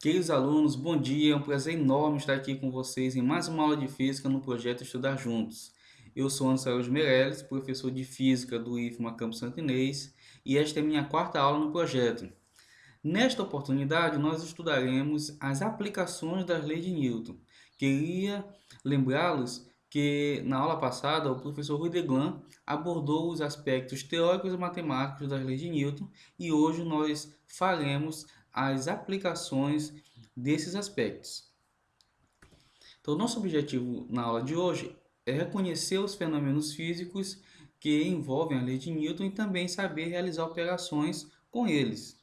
Queridos alunos, bom dia. É um prazer enorme estar aqui com vocês em mais uma aula de física no projeto Estudar Juntos. Eu sou Anselmo Meirelles, professor de física do IFMA Campus Santo Inês, e esta é minha quarta aula no projeto. Nesta oportunidade, nós estudaremos as aplicações das leis de Newton. Queria lembrá-los que na aula passada o professor Rui Deglan abordou os aspectos teóricos e matemáticos das leis de Newton e hoje nós faremos as aplicações desses aspectos. Então, nosso objetivo na aula de hoje é reconhecer os fenômenos físicos que envolvem a lei de Newton e também saber realizar operações com eles.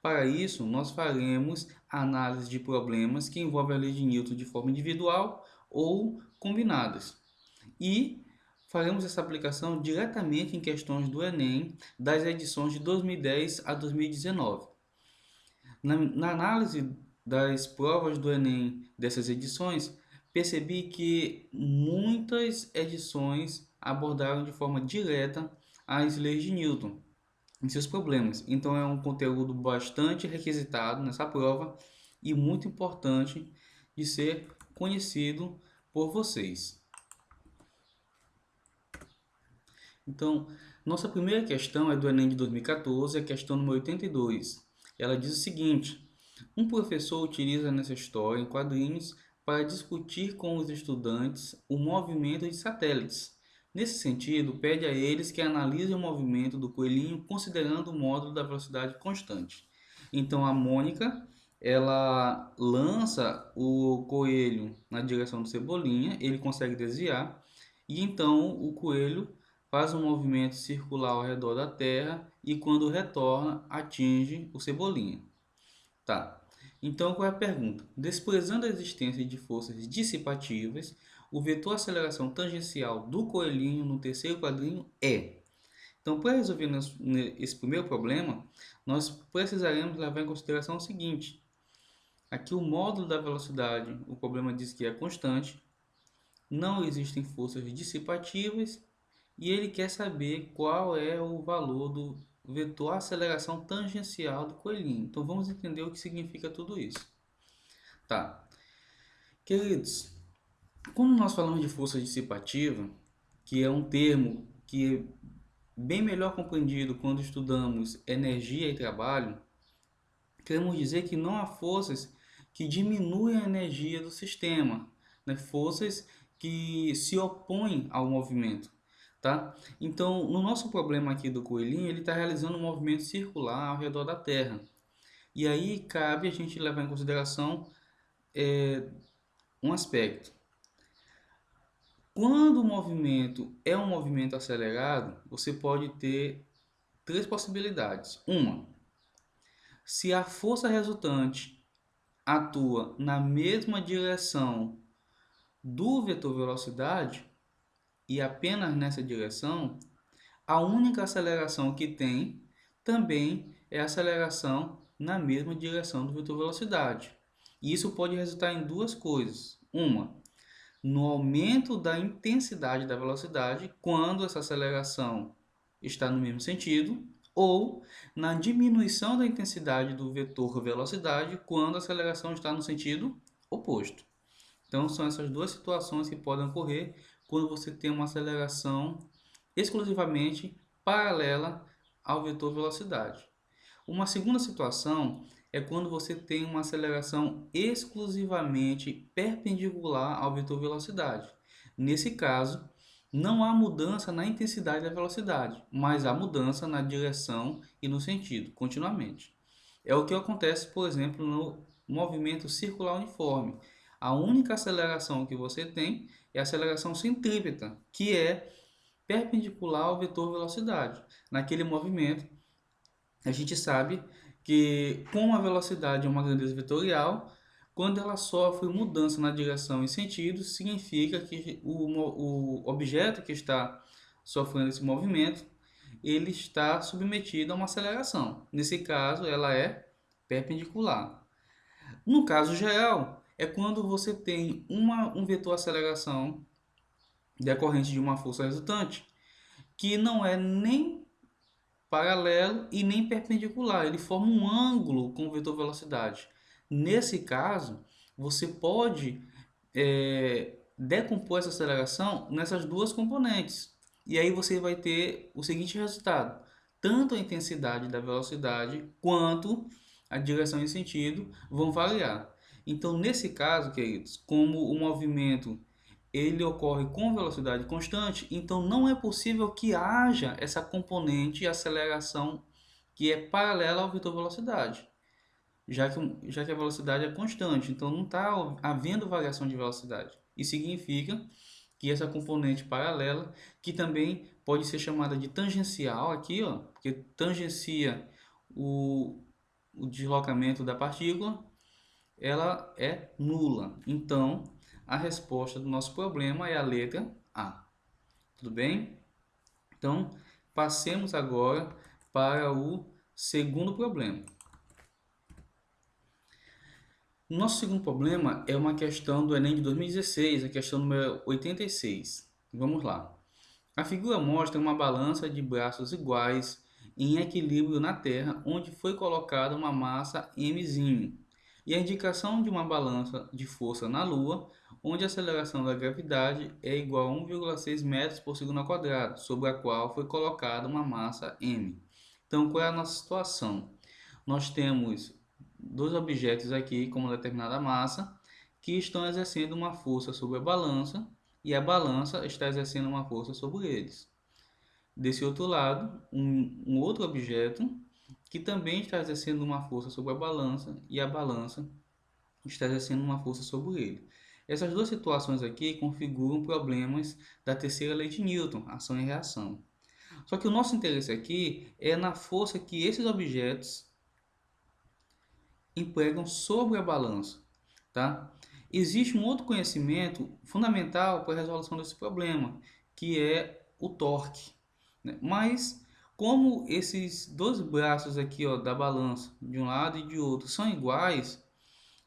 Para isso, nós faremos análise de problemas que envolvem a lei de Newton de forma individual ou combinadas. E faremos essa aplicação diretamente em questões do Enem das edições de 2010 a 2019. Na análise das provas do Enem dessas edições, percebi que muitas edições abordaram de forma direta as leis de Newton em seus problemas. Então é um conteúdo bastante requisitado nessa prova e muito importante de ser conhecido por vocês. Então, nossa primeira questão é do Enem de 2014, a questão número 82. Ela diz o seguinte: um professor utiliza nessa história em quadrinhos para discutir com os estudantes o movimento de satélites. Nesse sentido, pede a eles que analisem o movimento do coelhinho considerando o módulo da velocidade constante. Então a Mônica, ela lança o coelho na direção do Cebolinha, ele consegue desviar e então o coelho faz um movimento circular ao redor da Terra e quando retorna atinge o Cebolinha. Tá. Então, qual é a pergunta? Desprezando a existência de forças dissipativas, o vetor aceleração tangencial do coelhinho no terceiro quadrinho é. Então, para resolver esse primeiro problema, nós precisaremos levar em consideração o seguinte. Aqui o módulo da velocidade, o problema diz que é constante, não existem forças dissipativas e ele quer saber qual é o valor do vetor aceleração tangencial do coelhinho. Então vamos entender o que significa tudo isso. Tá. Queridos, quando nós falamos de força dissipativa, que é um termo que é bem melhor compreendido quando estudamos energia e trabalho, queremos dizer que não há forças que diminuem a energia do sistema, né? Forças que se opõem ao movimento. Tá? Então, no nosso problema aqui do coelhinho, ele está realizando um movimento circular ao redor da Terra. E aí cabe a gente levar em consideração um aspecto. Quando o movimento é um movimento acelerado, você pode ter três possibilidades. Uma, se a força resultante atua na mesma direção do vetor velocidade e apenas nessa direção, a única aceleração que tem também é a aceleração na mesma direção do vetor velocidade. E isso pode resultar em duas coisas. Uma, no aumento da intensidade da velocidade quando essa aceleração está no mesmo sentido, ou na diminuição da intensidade do vetor velocidade quando a aceleração está no sentido oposto. Então, são essas duas situações que podem ocorrer quando você tem uma aceleração exclusivamente paralela ao vetor velocidade. Uma segunda situação é quando você tem uma aceleração exclusivamente perpendicular ao vetor velocidade. Nesse caso, não há mudança na intensidade da velocidade, mas há mudança na direção e no sentido, continuamente. É o que acontece, por exemplo, no movimento circular uniforme. A única aceleração que você tem é a aceleração centrípeta, que é perpendicular ao vetor velocidade. Naquele movimento, a gente sabe que com a velocidade é uma grandeza vetorial, quando ela sofre mudança na direção e sentido, significa que o objeto que está sofrendo esse movimento, ele está submetido a uma aceleração. Nesse caso, ela é perpendicular. No caso geral, é quando você tem um vetor aceleração decorrente de uma força resultante, que não é nem paralelo e nem perpendicular, ele forma um ângulo com o vetor velocidade. Nesse caso, você pode decompor essa aceleração nessas duas componentes. E aí você vai ter o seguinte resultado: tanto a intensidade da velocidade quanto a direção e sentido vão variar. Então, nesse caso, queridos, como o movimento ele ocorre com velocidade constante, então não é possível que haja essa componente de aceleração que é paralela ao vetor velocidade, já que a velocidade é constante, então não está havendo variação de velocidade. Isso significa que essa componente paralela, que também pode ser chamada de tangencial aqui, ó, porque tangencia o deslocamento da partícula, ela é nula. Então, a resposta do nosso problema é a letra A. Tudo bem? Então, passemos agora para o segundo problema. O nosso segundo problema é uma questão do Enem de 2016, a questão número 86. Vamos lá. A figura mostra uma balança de braços iguais em equilíbrio na Terra, onde foi colocada uma massa mzinho, e a indicação de uma balança de força na Lua, onde a aceleração da gravidade é igual a 1,6 metros por segundo ao quadrado, sobre a qual foi colocada uma massa m. Então, qual é a nossa situação? Nós temos dois objetos aqui com uma determinada massa que estão exercendo uma força sobre a balança e a balança está exercendo uma força sobre eles. Desse outro lado, um outro objeto que também está exercendo uma força sobre a balança e a balança está exercendo uma força sobre ele. Essas duas situações aqui configuram problemas da terceira lei de Newton, ação e reação. Só que o nosso interesse aqui é na força que esses objetos empregam sobre a balança, tá? Existe um outro conhecimento fundamental para a resolução desse problema, que é o torque, né? Mas como esses dois braços aqui, ó, da balança, de um lado e de outro, são iguais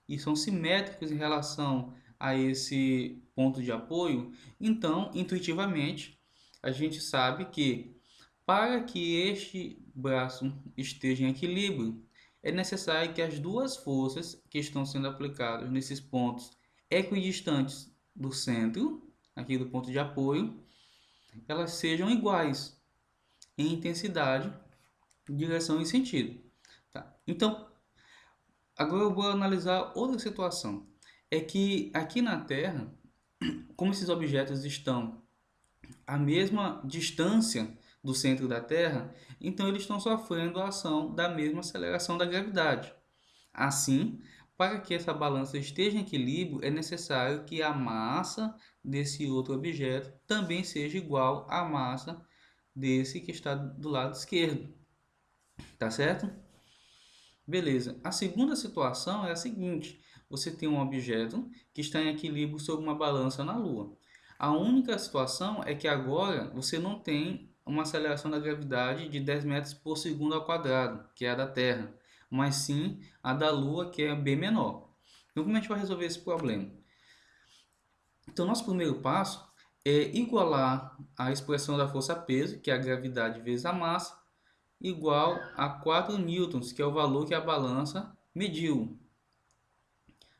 e são simétricos em relação a esse ponto de apoio, então, intuitivamente, a gente sabe que para que este braço esteja em equilíbrio, é necessário que as duas forças que estão sendo aplicadas nesses pontos equidistantes do centro, aqui do ponto de apoio, elas sejam iguais em intensidade, direção e sentido. Tá? Então, agora eu vou analisar outra situação. É que aqui na Terra, como esses objetos estão à mesma distância do centro da Terra, então eles estão sofrendo a ação da mesma aceleração da gravidade. Assim, para que essa balança esteja em equilíbrio, é necessário que a massa desse outro objeto também seja igual à massa desse que está do lado esquerdo. Tá certo? Beleza. A segunda situação é a seguinte: você tem um objeto que está em equilíbrio sobre uma balança na Lua. A única situação é que agora você não tem uma aceleração da gravidade de 10 metros por segundo ao quadrado, que é a da Terra, mas sim a da Lua, que é bem menor. Então, como a gente vai resolver esse problema? Então, nosso primeiro passo é igualar a expressão da força-peso, que é a gravidade vezes a massa, igual a 4 newtons, que é o valor que a balança mediu.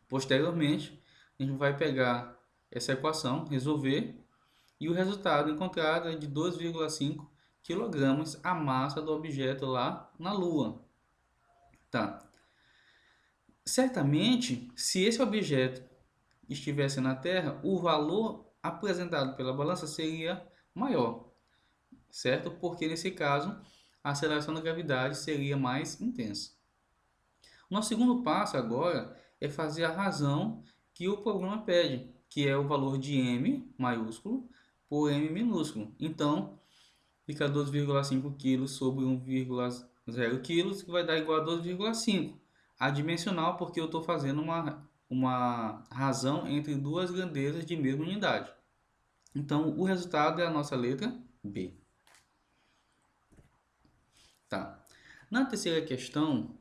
Posteriormente, a gente vai pegar essa equação, resolver, e o resultado encontrado é de 2,5 kg a massa do objeto lá na Lua. Tá. Certamente, se esse objeto estivesse na Terra, o valor apresentado pela balança seria maior, certo? Porque nesse caso, a aceleração da gravidade seria mais intensa. Nosso segundo passo agora é fazer a razão que o programa pede, que é o valor de m maiúsculo por m minúsculo. Então, fica 2,5 kg sobre 1,0 kg, que vai dar igual a 2,5. Adimensional, porque eu estou fazendo uma razão entre duas grandezas de mesma unidade. Então, o resultado é a nossa letra B. Tá. Na terceira questão,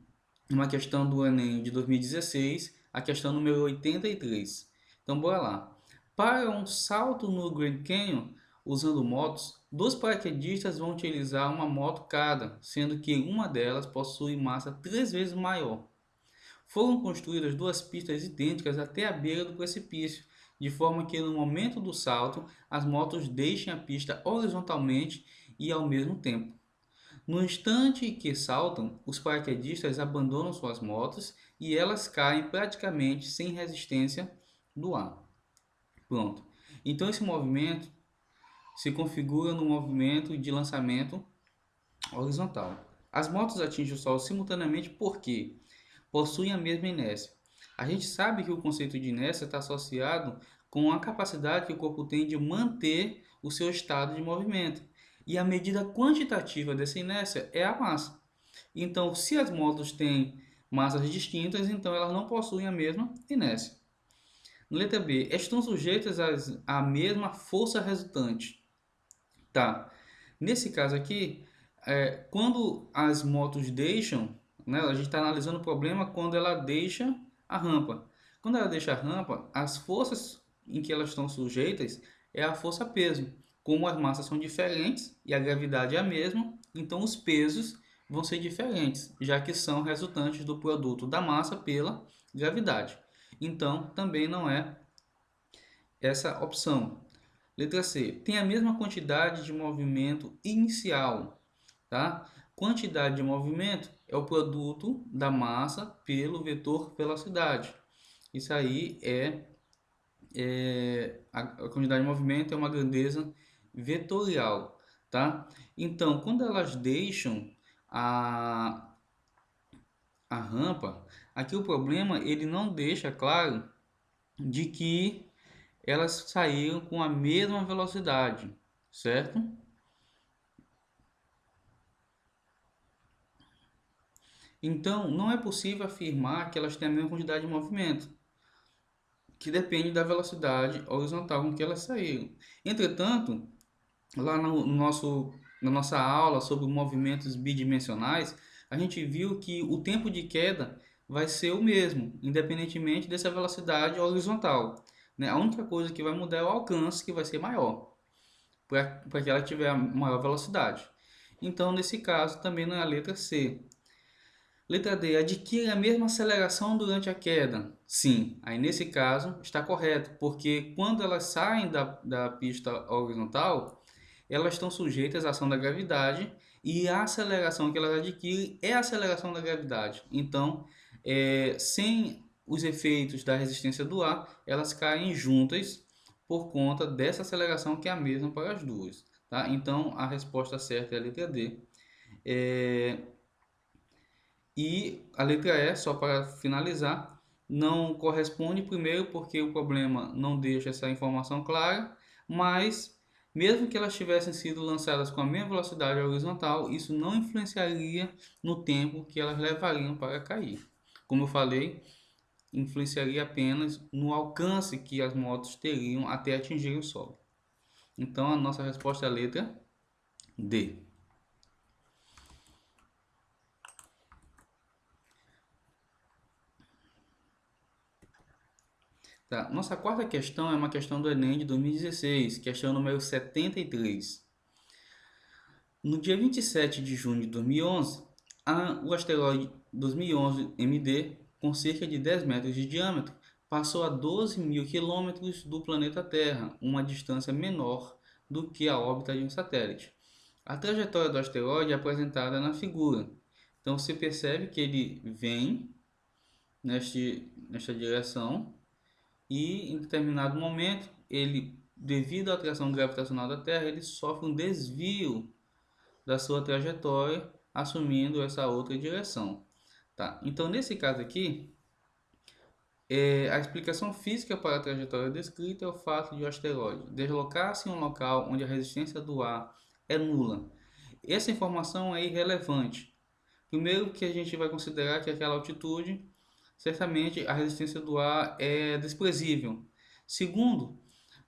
uma questão do Enem de 2016, a questão número 83. Então, bora lá. Para um salto no Grand Canyon, usando motos, dois paraquedistas vão utilizar uma moto cada, sendo que uma delas possui massa 3 vezes maior. foram construídas duas pistas idênticas até a beira do precipício, de forma que no momento do salto as motos deixem a pista horizontalmente e ao mesmo tempo. No instante que saltam, os paraquedistas abandonam suas motos e elas caem praticamente sem resistência do ar. Pronto. Então esse movimento se configura no movimento de lançamento horizontal. As motos atingem o solo simultaneamente porque possuem a mesma inércia. A gente sabe que o conceito de inércia está associado com a capacidade que o corpo tem de manter o seu estado de movimento. E a medida quantitativa dessa inércia é a massa. Então, se as motos têm massas distintas, então elas não possuem a mesma inércia. Letra B. Estão sujeitas à mesma força resultante. Tá. Nesse caso aqui, quando as motos deixam, né, a gente está analisando o problema quando ela deixa a rampa. Quando ela deixa a rampa, as forças em que elas estão sujeitas é a força-peso. Como as massas são diferentes e a gravidade é a mesma, então os pesos vão ser diferentes, já que são resultantes do produto da massa pela gravidade. Então, também não é essa opção. Letra C. Tem a mesma quantidade de movimento inicial, tá? Quantidade de movimento é o produto da massa pelo vetor velocidade. Isso aí a quantidade de movimento é uma grandeza vetorial, tá? Então, quando elas deixam a rampa, aqui o problema ele não deixa claro de que elas saíram com a mesma velocidade, certo? Então, não é possível afirmar que elas têm a mesma quantidade de movimento, que depende da velocidade horizontal com que elas saíram. Entretanto, lá na nossa aula sobre movimentos bidimensionais, a gente viu que o tempo de queda vai ser o mesmo, independentemente dessa velocidade horizontal, né? A única coisa que vai mudar é o alcance, que vai ser maior, para que ela tiver a maior velocidade. Então, nesse caso, também não é a letra C. Letra D. Adquire a mesma aceleração durante a queda? Sim. Aí, nesse caso, está correto, porque quando elas saem da pista horizontal, elas estão sujeitas à ação da gravidade e a aceleração que elas adquirem é a aceleração da gravidade. Então, sem os efeitos da resistência do ar, elas caem juntas por conta dessa aceleração que é a mesma para as duas. Tá? Então, a resposta certa é a letra D. E a letra E, só para finalizar, não corresponde primeiro porque o problema não deixa essa informação clara, mas mesmo que elas tivessem sido lançadas com a mesma velocidade horizontal, isso não influenciaria no tempo que elas levariam para cair. Como eu falei, influenciaria apenas no alcance que as motos teriam até atingir o solo. Então a nossa resposta é a letra D. Tá. Nossa quarta questão é uma questão do Enem de 2016, questão número 73. No dia 27 de junho de 2011, o asteroide 2011 MD, com cerca de 10 metros de diâmetro, passou a 12 mil quilômetros do planeta Terra, uma distância menor do que a órbita de um satélite. A trajetória do asteroide é apresentada na figura. Então você percebe que ele vem nesta direção e em determinado momento, devido à atração gravitacional da Terra, ele sofre um desvio da sua trajetória, assumindo essa outra direção. Tá? Então, nesse caso aqui, a explicação física para a trajetória descrita é o fato de o asteroide deslocar-se em um local onde a resistência do ar é nula. Essa informação é irrelevante. Primeiro que a gente vai considerar que aquela altitude, certamente a resistência do ar é desprezível. Segundo,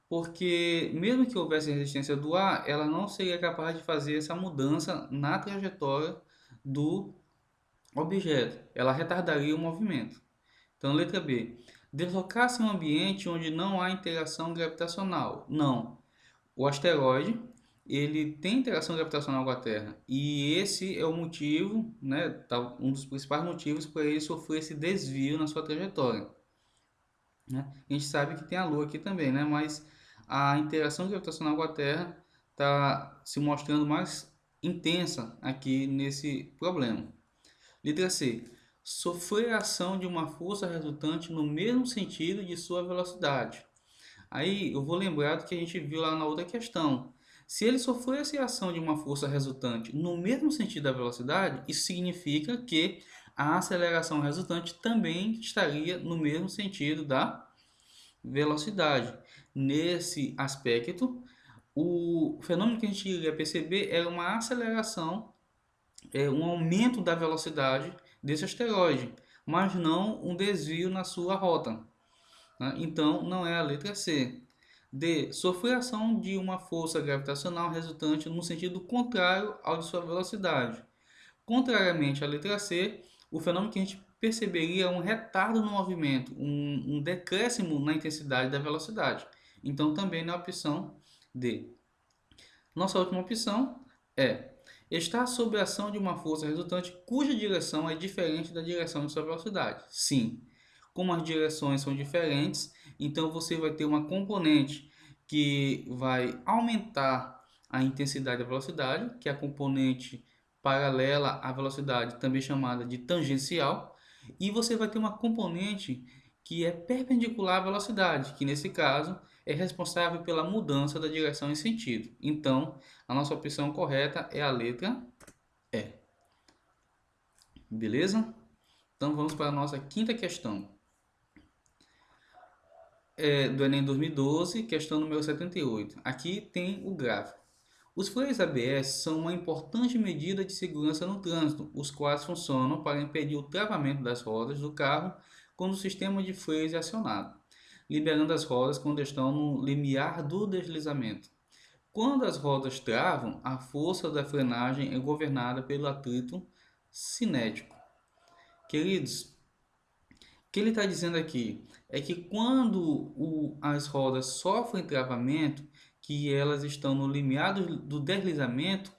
porque mesmo que houvesse resistência do ar, ela não seria capaz de fazer essa mudança na trajetória do objeto. Ela retardaria o movimento. Então, letra B. Deslocar-se em um ambiente onde não há interação gravitacional. Não. O asteroide ele tem interação gravitacional com a Terra. E esse é o motivo, né, um dos principais motivos para ele sofrer esse desvio na sua trajetória, né? A gente sabe que tem a Lua aqui também, né? Mas a interação gravitacional com a Terra está se mostrando mais intensa aqui nesse problema. Letra C. Sofrer a ação de uma força resultante no mesmo sentido de sua velocidade. Aí eu vou lembrar do que a gente viu lá na outra questão. Se ele sofresse a ação de uma força resultante no mesmo sentido da velocidade, isso significa que a aceleração resultante também estaria no mesmo sentido da velocidade. Nesse aspecto, o fenômeno que a gente iria perceber era uma aceleração, um aumento da velocidade desse asteroide, mas não um desvio na sua rota, né? Então, não é a letra C. D. Sofrer ação de uma força gravitacional resultante no sentido contrário ao de sua velocidade. Contrariamente à letra C, o fenômeno que a gente perceberia é um retardo no movimento, um decréscimo na intensidade da velocidade. Então, também na opção D. Nossa última opção é estar sob a ação de uma força resultante cuja direção é diferente da direção de sua velocidade. Sim, como as direções são diferentes, então você vai ter uma componente que vai aumentar a intensidade da velocidade, que é a componente paralela à velocidade, também chamada de tangencial, e você vai ter uma componente que é perpendicular à velocidade, que nesse caso é responsável pela mudança da direção em sentido. Então, a nossa opção correta é a letra E. Beleza? Então, vamos para a nossa quinta questão. Do Enem 2012, questão número 78. Aqui tem o gráfico. Os freios ABS são uma importante medida de segurança no trânsito, os quais funcionam para impedir o travamento das rodas do carro quando o sistema de freios é acionado, liberando as rodas quando estão no limiar do deslizamento. Quando as rodas travam, a força da frenagem é governada pelo atrito cinético. Queridos, o que ele está dizendo aqui é que quando as rodas sofrem travamento, que elas estão no limiar do deslizamento,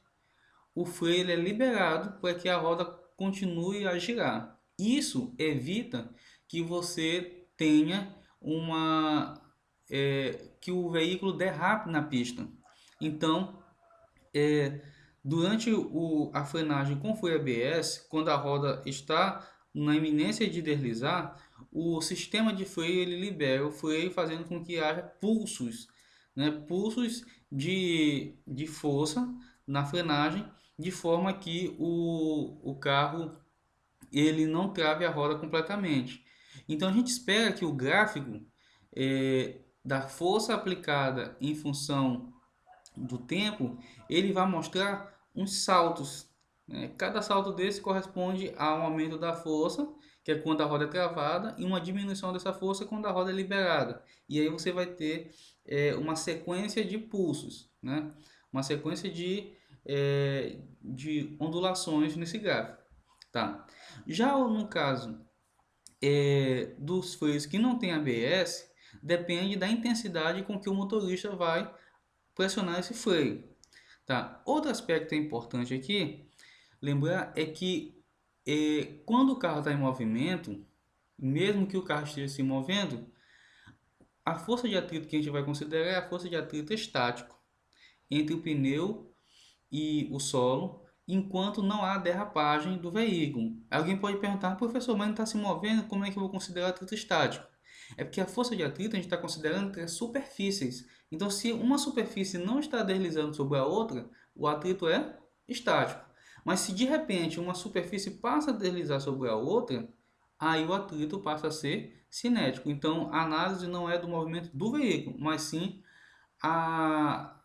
o freio é liberado para que a roda continue a girar. Isso evita que você tenha que o veículo derrape na pista. Então, durante a frenagem com freio ABS, quando a roda está na iminência de deslizar, o sistema de freio ele libera o freio, fazendo com que haja pulsos, né? Pulsos de força na frenagem, de forma que o carro ele não trave a roda completamente. Então a gente espera que o gráfico da força aplicada em função do tempo, ele vai mostrar uns saltos, né? Cada salto desse corresponde a um aumento da força, que é quando a roda é travada, e uma diminuição dessa força quando a roda é liberada. E aí você vai ter uma sequência de pulsos, né? Uma sequência de ondulações nesse gráfico. Tá? Já no caso dos freios que não tem ABS, depende da intensidade com que o motorista vai pressionar esse freio. Tá? Outro aspecto importante aqui, lembrar é que quando o carro está em movimento, mesmo que o carro esteja se movendo, a força de atrito que a gente vai considerar é a força de atrito estático entre o pneu e o solo, enquanto não há derrapagem do veículo. Alguém pode perguntar, professor, mas não está se movendo, como é que eu vou considerar atrito estático? É porque a força de atrito a gente está considerando entre as superfícies. Então, se uma superfície não está deslizando sobre a outra, o atrito é estático. Mas se de repente uma superfície passa a deslizar sobre a outra, aí o atrito passa a ser cinético. Então, a análise não é do movimento do veículo, mas sim a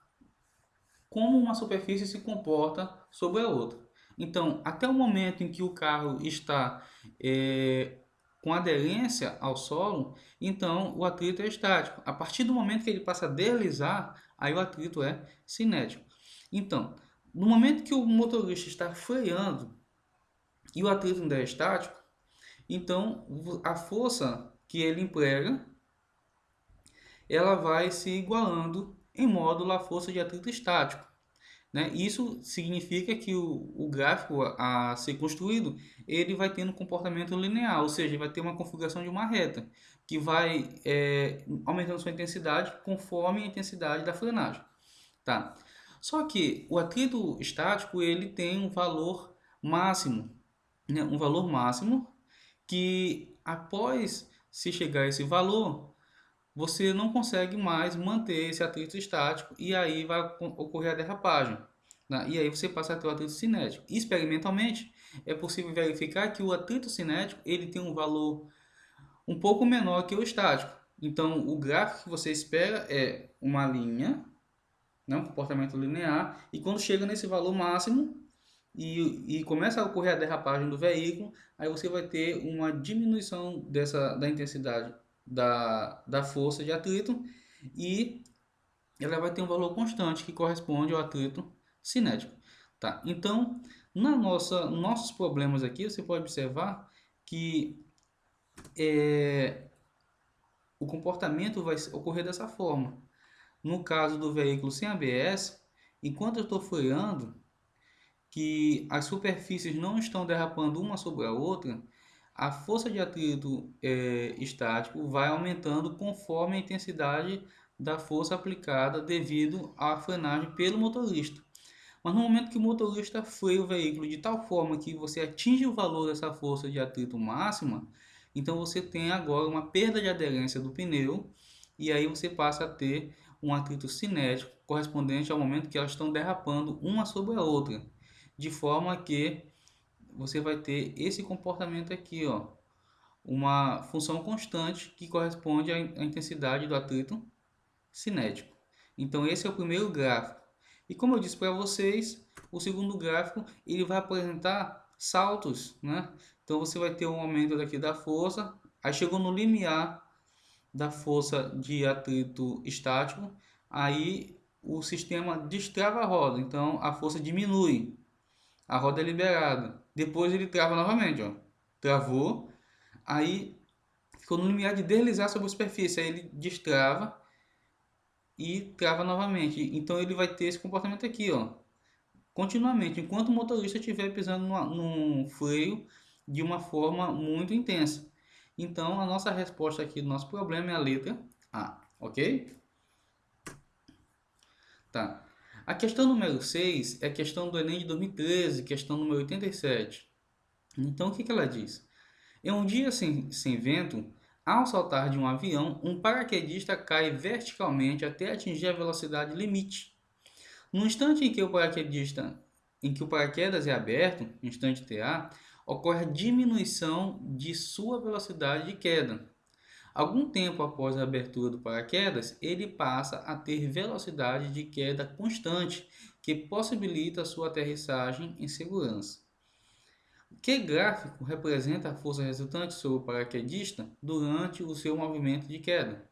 como uma superfície se comporta sobre a outra. Então, até o momento em que o carro está com aderência ao solo, então o atrito é estático. A partir do momento que ele passa a deslizar, aí o atrito é cinético. Então, no momento que o motorista está freando e o atrito ainda é estático, então a força que ele emprega, ela vai se igualando em módulo à força de atrito estático. né? Isso significa que o gráfico a ser construído, ele vai tendo um comportamento linear, ou seja, vai ter uma configuração de uma reta, que vai aumentando sua intensidade conforme a intensidade da frenagem. Tá? Só que o atrito estático ele tem um valor máximo, né? Um valor máximo que após se chegar a esse valor, você não consegue mais manter esse atrito estático e aí vai ocorrer a derrapagem, né? E aí você passa a ter o atrito cinético. Experimentalmente, é possível verificar que o atrito cinético ele tem um valor um pouco menor que o estático. Então, o gráfico que você espera é uma linha, né, um comportamento linear, e quando chega nesse valor máximo e começa a ocorrer a derrapagem do veículo, aí você vai ter uma diminuição da intensidade da força de atrito e ela vai ter um valor constante que corresponde ao atrito cinético. Tá? Então, nossos problemas aqui, você pode observar que o comportamento vai ocorrer dessa forma. No caso do veículo sem ABS, enquanto eu estou freando, que as superfícies não estão derrapando uma sobre a outra, a força de atrito estático vai aumentando conforme a intensidade da força aplicada devido à frenagem pelo motorista. Mas no momento que o motorista freia o veículo de tal forma que você atinge o valor dessa força de atrito máxima, então você tem agora uma perda de aderência do pneu e aí você passa a ter um atrito cinético correspondente ao momento que elas estão derrapando uma sobre a outra, de forma que você vai ter esse comportamento aqui, ó, uma função constante que corresponde à intensidade do atrito cinético. Então esse é o primeiro gráfico. E como eu disse para vocês, o segundo gráfico ele vai apresentar saltos, né? Então você vai ter um aumento daqui da força, aí chegou no limiar da força de atrito estático, aí o sistema destrava a roda, então a força diminui, a roda é liberada. Depois ele trava novamente, ó. Travou, aí ficou no limiar de deslizar sobre a superfície, aí ele destrava e trava novamente. Então ele vai ter esse comportamento aqui, ó, continuamente, enquanto o motorista estiver pisando num freio de uma forma muito intensa. Então a nossa resposta aqui do nosso problema é a letra A, ok? Tá. A questão número 6 é a questão do Enem de 2013, questão número 87. Então o que ela diz? Em um dia sem vento, ao saltar de um avião, um paraquedista cai verticalmente até atingir a velocidade limite. No instante em que o paraquedas é aberto, instante TA, ocorre a diminuição de sua velocidade de queda. Algum tempo após a abertura do paraquedas, ele passa a ter velocidade de queda constante, que possibilita a sua aterrissagem em segurança. Que gráfico representa a força resultante sobre o paraquedista durante o seu movimento de queda?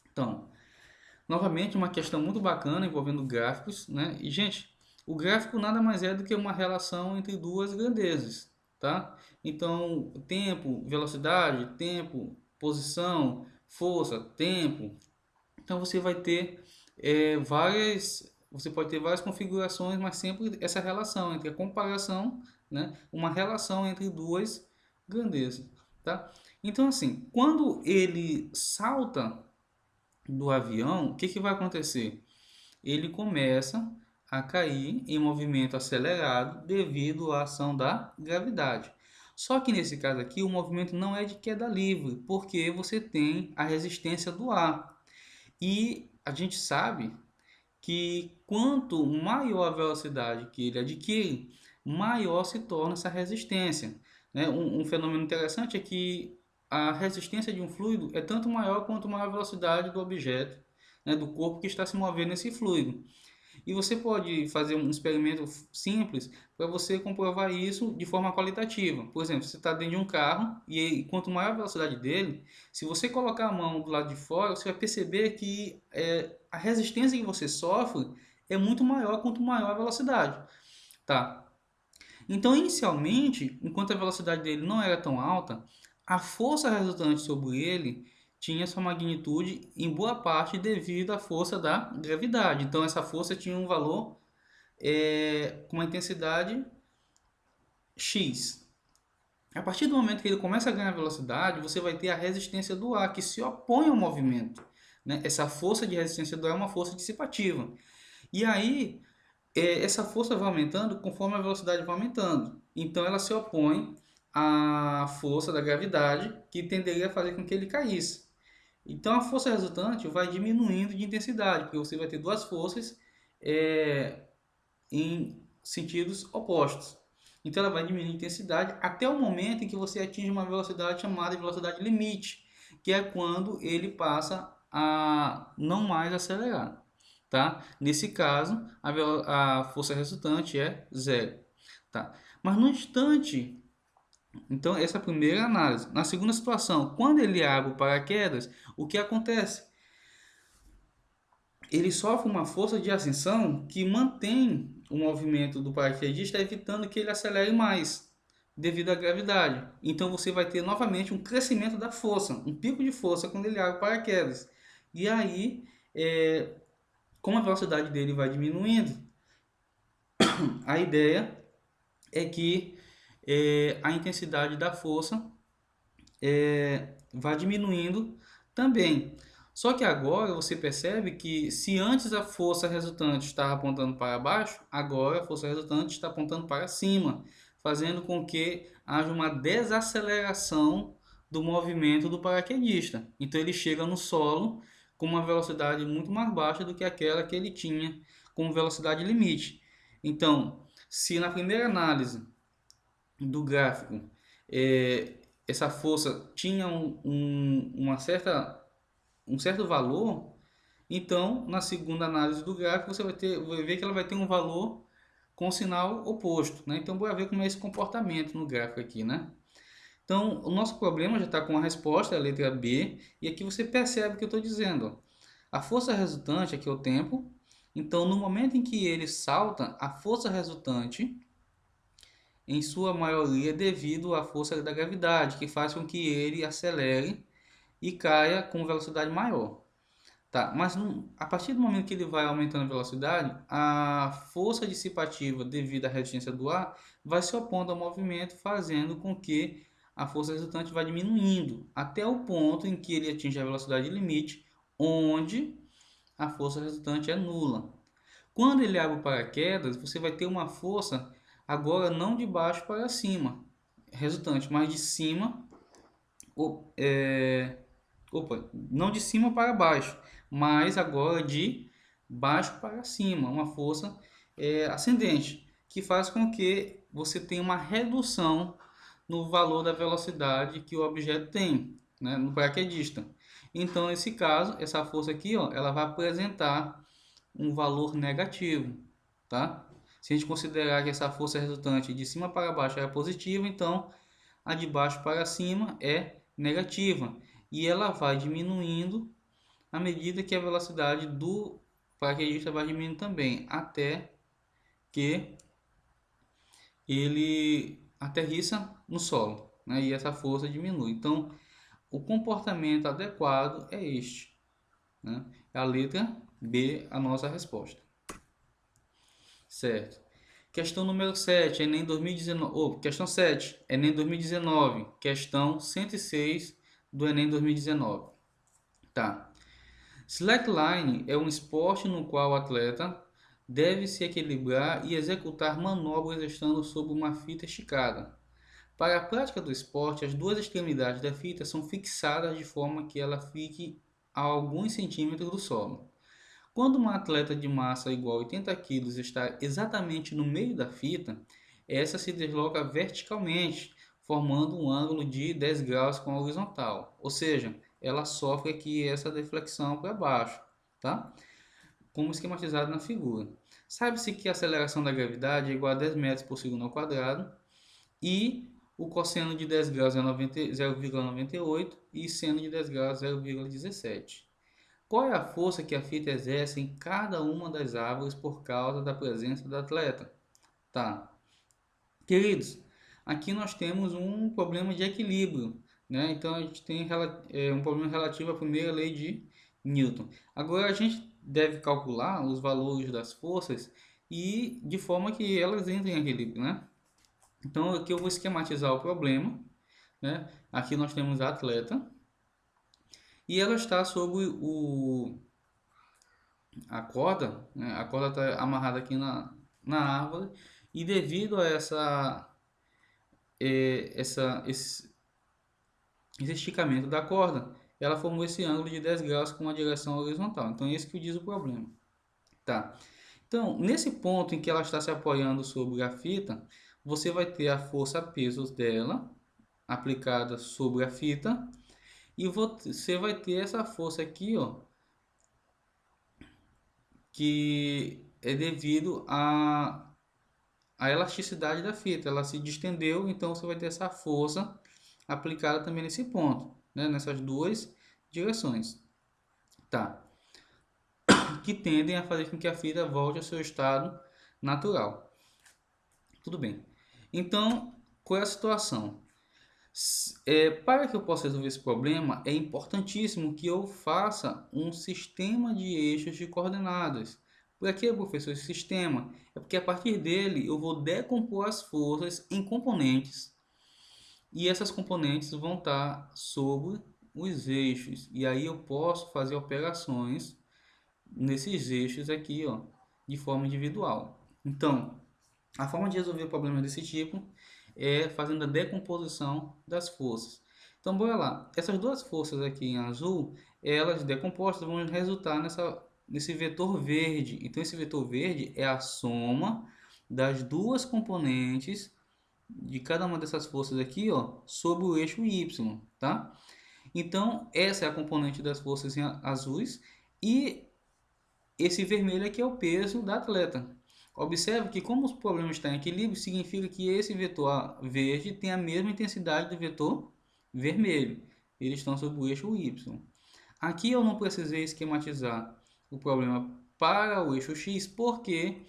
Então, novamente uma questão muito bacana envolvendo gráficos, né? E gente, o gráfico nada mais é do que uma relação entre duas grandezas, tá? Então, tempo, velocidade, tempo, posição, força, tempo. Então você vai ter você pode ter várias configurações, mas sempre essa relação entre a comparação, né? Uma relação entre duas grandezas, tá? Então assim, quando ele salta do avião, o que vai acontecer? Ele começa a cair em movimento acelerado devido à ação da gravidade. Só que nesse caso aqui o movimento não é de queda livre, porque você tem a resistência do ar. E a gente sabe que quanto maior a velocidade que ele adquire, maior se torna essa resistência, né? Um fenômeno interessante é que a resistência de um fluido é tanto maior quanto maior a velocidade do objeto, né, do corpo que está se movendo nesse fluido. E você pode fazer um experimento simples para você comprovar isso de forma qualitativa. Por exemplo, você está dentro de um carro e quanto maior a velocidade dele, se você colocar a mão do lado de fora, você vai perceber que a resistência que você sofre é muito maior quanto maior a velocidade. Tá? Então, inicialmente, enquanto a velocidade dele não era tão alta, a força resultante sobre ele tinha sua magnitude em boa parte devido à força da gravidade. Então, essa força tinha um valor com uma intensidade X. A partir do momento que ele começa a ganhar velocidade, você vai ter a resistência do ar, que se opõe ao movimento. Né? Essa força de resistência do ar é uma força dissipativa. E aí, essa força vai aumentando conforme a velocidade vai aumentando. Então, ela se opõe à força da gravidade, que tenderia a fazer com que ele caísse. Então, a força resultante vai diminuindo de intensidade, porque você vai ter duas forças em sentidos opostos. Então, ela vai diminuir a intensidade até o momento em que você atinge uma velocidade chamada de velocidade limite, que é quando ele passa a não mais acelerar. Tá? Nesse caso, a força resultante é zero. Tá? Mas no instante, então essa é a primeira análise. Na segunda situação, quando ele abre o paraquedas, o que acontece? Ele sofre uma força de ascensão que mantém o movimento do paraquedista, evitando que ele acelere mais, devido à gravidade. Então você vai ter novamente um crescimento da força, um pico de força quando ele abre o paraquedas. E aí, como a velocidade dele vai diminuindo, a ideia é que a intensidade da força vai diminuindo também. Só que agora você percebe que se antes a força resultante estava apontando para baixo, agora a força resultante está apontando para cima, fazendo com que haja uma desaceleração do movimento do paraquedista. Então ele chega no solo com uma velocidade muito mais baixa do que aquela que ele tinha como velocidade limite. Então, se na primeira análise do gráfico essa força tinha um certo valor, então na segunda análise do gráfico você vai ver que ela vai ter um valor com sinal oposto, né? Então bora ver como é esse comportamento no gráfico aqui, né? Então o nosso problema já está com a resposta, a letra B, e aqui você percebe o que eu estou dizendo. Ó. A força resultante aqui é o tempo, então no momento em que ele salta, a força resultante em sua maioria devido à força da gravidade, que faz com que ele acelere e caia com velocidade maior. Tá, mas a partir do momento que ele vai aumentando a velocidade, a força dissipativa devido à resistência do ar vai se opondo ao movimento, fazendo com que a força resultante vá diminuindo até o ponto em que ele atinge a velocidade limite, onde a força resultante é nula. Quando ele abre o paraquedas, você vai ter uma força agora não de baixo para cima, resultante, mas de cima, não de cima para baixo, mas agora de baixo para cima, uma força ascendente, que faz com que você tenha uma redução no valor da velocidade que o objeto tem, né, no paraquedista. Então, nesse caso, essa força aqui, ó, ela vai apresentar um valor negativo, tá? Se a gente considerar que essa força resultante de cima para baixo é positiva, então a de baixo para cima é negativa. E ela vai diminuindo à medida que a velocidade do paraquedista vai diminuindo também, até que ele aterrissa no solo, né? E essa força diminui. Então, o comportamento adequado é este, né? É a letra B, a nossa resposta. Certo. Questão número 7, Enem 2019. Questão 7, Enem 2019. Questão 106 do Enem 2019. Tá. Slackline é um esporte no qual o atleta deve se equilibrar e executar manobras estando sob uma fita esticada. Para a prática do esporte, as duas extremidades da fita são fixadas de forma que ela fique a alguns centímetros do solo. Quando uma atleta de massa igual a 80 kg está exatamente no meio da fita, essa se desloca verticalmente, formando um ângulo de 10 graus com a horizontal. Ou seja, ela sofre aqui essa deflexão para baixo, tá? Como esquematizado na figura. Sabe-se que a aceleração da gravidade é igual a 10 metros por segundo ao quadrado e o cosseno de 10 graus é 0,98 e seno de 10 graus é 0,17. Qual é a força que a fita exerce em cada uma das árvores por causa da presença do atleta? Tá. Queridos, aqui nós temos um problema de equilíbrio, né? Então a gente tem um problema relativo à primeira lei de Newton. Agora a gente deve calcular os valores das forças e de forma que elas entrem em equilíbrio, né? Então aqui eu vou esquematizar o problema, né? Aqui nós temos a atleta e ela está sobre a corda, né? A corda está amarrada aqui na árvore e devido a esse esticamento da corda, ela formou esse ângulo de 10 graus com uma direção horizontal. Então, é isso que diz o problema. Tá? Então, nesse ponto em que ela está se apoiando sobre a fita, você vai ter a força pesos dela aplicada sobre a fita e você vai ter essa força aqui, ó, que é devido à elasticidade da fita. Ela se distendeu, então você vai ter essa força aplicada também nesse ponto, né? Nessas duas direções. Tá? Que tendem a fazer com que a fita volte ao seu estado natural. Tudo bem. Então, qual é a situação? Para que eu possa resolver esse problema, é importantíssimo que eu faça um sistema de eixos de coordenadas. Por que, professor, esse sistema? É porque a partir dele eu vou decompor as forças em componentes e essas componentes vão estar sobre os eixos. E aí eu posso fazer operações nesses eixos aqui, ó, de forma individual. Então, a forma de resolver problemas desse tipo é fazendo a decomposição das forças. Então, bora lá. Essas duas forças aqui em azul, elas decompostas vão resultar nesse vetor verde. Então, esse vetor verde é a soma das duas componentes de cada uma dessas forças aqui, ó, sobre o eixo Y, tá? Então, essa é a componente das forças azuis e esse vermelho aqui é o peso da atleta. Observe que como os problemas estão em equilíbrio, significa que esse vetor verde tem a mesma intensidade do vetor vermelho. Eles estão sobre o eixo Y. Aqui eu não precisei esquematizar o problema para o eixo X, porque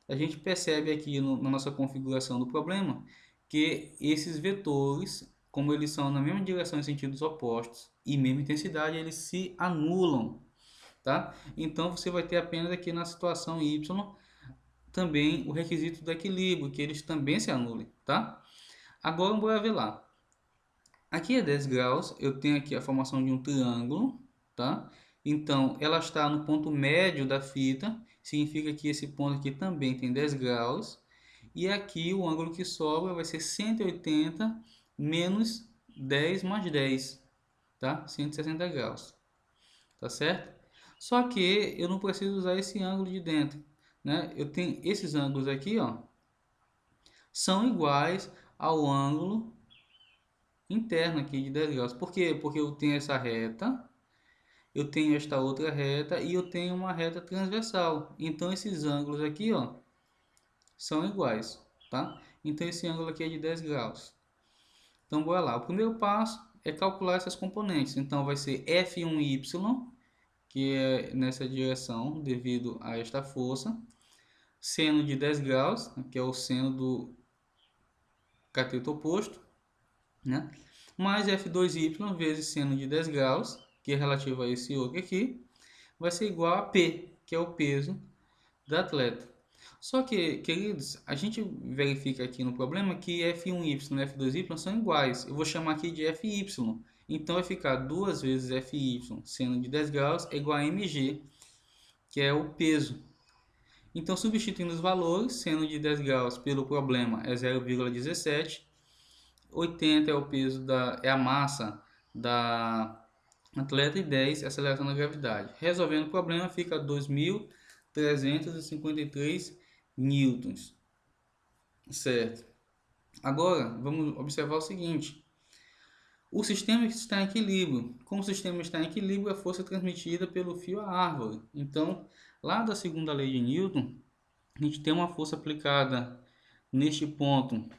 a gente percebe aqui na nossa configuração do problema que esses vetores, como eles são na mesma direção em sentidos opostos e mesma intensidade, eles se anulam, tá? Então você vai ter apenas aqui na situação Y também o requisito do equilíbrio, que eles também se anulem, tá? Agora bora ver lá. Aqui é 10 graus, eu tenho aqui a formação de um triângulo, tá? Então, ela está no ponto médio da fita, significa que esse ponto aqui também tem 10 graus. E aqui o ângulo que sobra vai ser 180 menos 10 mais 10, tá? 160 graus, tá certo? Só que eu não preciso usar esse ângulo de dentro, né? Eu tenho esses ângulos aqui, ó, são iguais ao ângulo interno aqui de 10 graus. Por quê? Porque eu tenho essa reta, eu tenho esta outra reta e eu tenho uma reta transversal. Então esses ângulos aqui, ó, são iguais, tá? Então esse ângulo aqui é de 10 graus. Então bora lá. O primeiro passo é calcular essas componentes. Então vai ser F1y, que é nessa direção devido a esta força, seno de 10 graus, que é o seno do cateto oposto, né? Mais F2y vezes seno de 10 graus, que é relativo a esse outro aqui, vai ser igual a P, que é o peso da atleta. Só que, queridos, a gente verifica aqui no problema que F1y e F2y são iguais. Eu vou chamar aqui de Fy. Então vai ficar 2 vezes Fy, seno de 10 graus, é igual a mg, que é o peso. Então, substituindo os valores, seno de 10 graus pelo problema é 0,17, 80 é o peso é a massa da atleta e 10 é a aceleração da gravidade. Resolvendo o problema fica 2.353 newtons. Certo. Agora, vamos observar o seguinte. O sistema está em equilíbrio. Como o sistema está em equilíbrio, a força é transmitida pelo fio à árvore. Então, lá da segunda lei de Newton, a gente tem uma força aplicada neste ponto,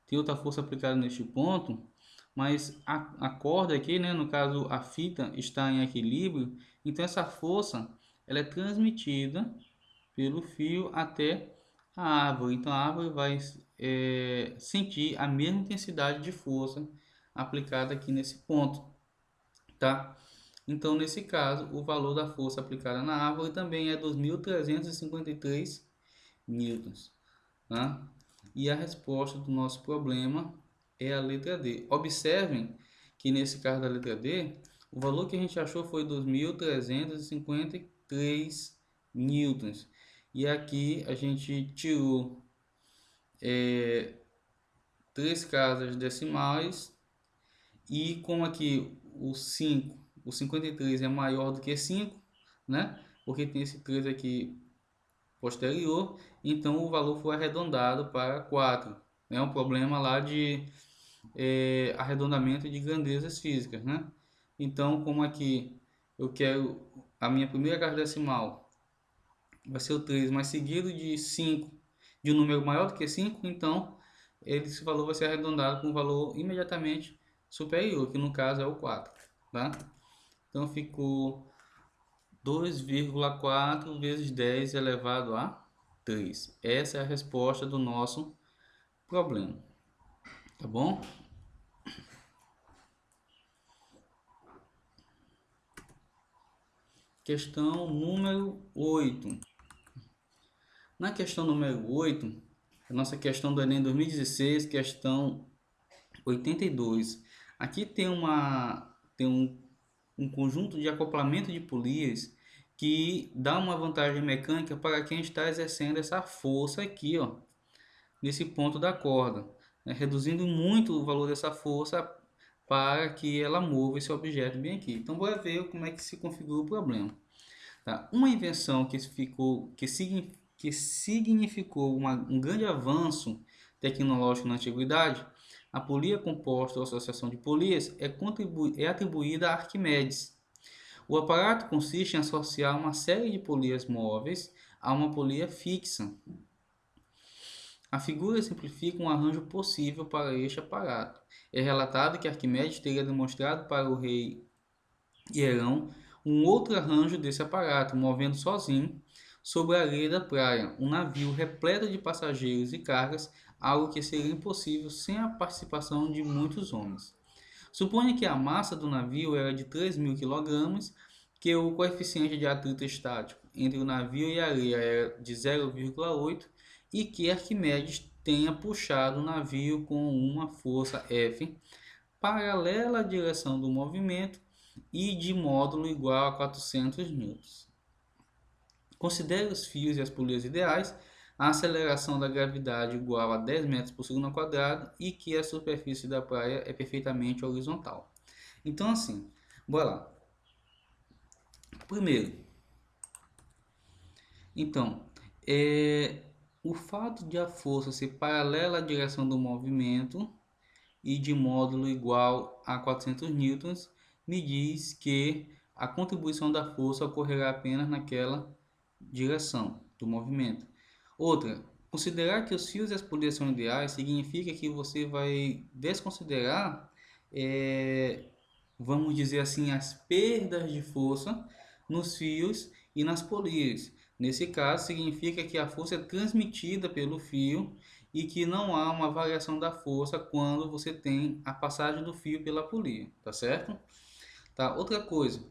tem outra força aplicada neste ponto, mas a corda aqui, né, no caso a fita, está em equilíbrio, então essa força ela é transmitida pelo fio até a árvore. Então a árvore vai sentir a mesma intensidade de força aplicada aqui nesse ponto, tá? Então nesse caso o valor da força aplicada na árvore também é 2.353 newtons, tá? E a resposta do nosso problema é a letra D. Observem que nesse caso da letra D, o valor que a gente achou foi 2.353 newtons. E aqui a gente tirou três casas decimais, e como aqui o 5, o 53 é maior do que 5, né? Porque tem esse 3 aqui posterior, então o valor foi arredondado para 4. É um problema lá de arredondamento de grandezas físicas, né? Então, como aqui eu quero a minha primeira casa decimal vai ser o 3, mas seguido de 5, de um número maior do que 5, então esse valor vai ser arredondado com um valor imediatamente superior, que no caso é o 4, tá? Então ficou 2,4 vezes 10 elevado a 3. Essa é a resposta do nosso problema, tá bom? Questão número 8. Na questão número 8, a nossa questão do Enem 2016, questão 82. Aqui tem um conjunto de acoplamento de polias que dá uma vantagem mecânica para quem está exercendo essa força aqui, ó, nesse ponto da corda, né, reduzindo muito o valor dessa força para que ela mova esse objeto bem aqui. Então, bora ver como é que se configura o problema. Tá? Uma invenção que significou um grande avanço tecnológico na antiguidade, a polia composta ou associação de polias é atribuída a Arquimedes. O aparato consiste em associar uma série de polias móveis a uma polia fixa. A figura simplifica um arranjo possível para este aparato. É relatado que Arquimedes teria demonstrado para o rei Hierão um outro arranjo desse aparato, movendo sozinho sobre a areia da praia um navio repleto de passageiros e cargas, algo que seria impossível sem a participação de muitos homens. Suponha que a massa do navio era de 3.000 kg, que o coeficiente de atrito estático entre o navio e a areia era de 0,8 e que Arquimedes tenha puxado o navio com uma força F paralela à direção do movimento e de módulo igual a 400 newtons. Considere os fios e as polias ideais, a aceleração da gravidade igual a 10 metros por segundo ao quadrado e que a superfície da praia é perfeitamente horizontal. Então, assim, bora lá. Primeiro, então, o fato de a força ser paralela à direção do movimento e de módulo igual a 400 newtons me diz que a contribuição da força ocorrerá apenas naquela direção do movimento. Outra, considerar que os fios e as polias são ideais significa que você vai desconsiderar, vamos dizer assim, as perdas de força nos fios e nas polias. Nesse caso, significa que a força é transmitida pelo fio e que não há uma variação da força quando você tem a passagem do fio pela polia, tá certo? Tá? Outra coisa,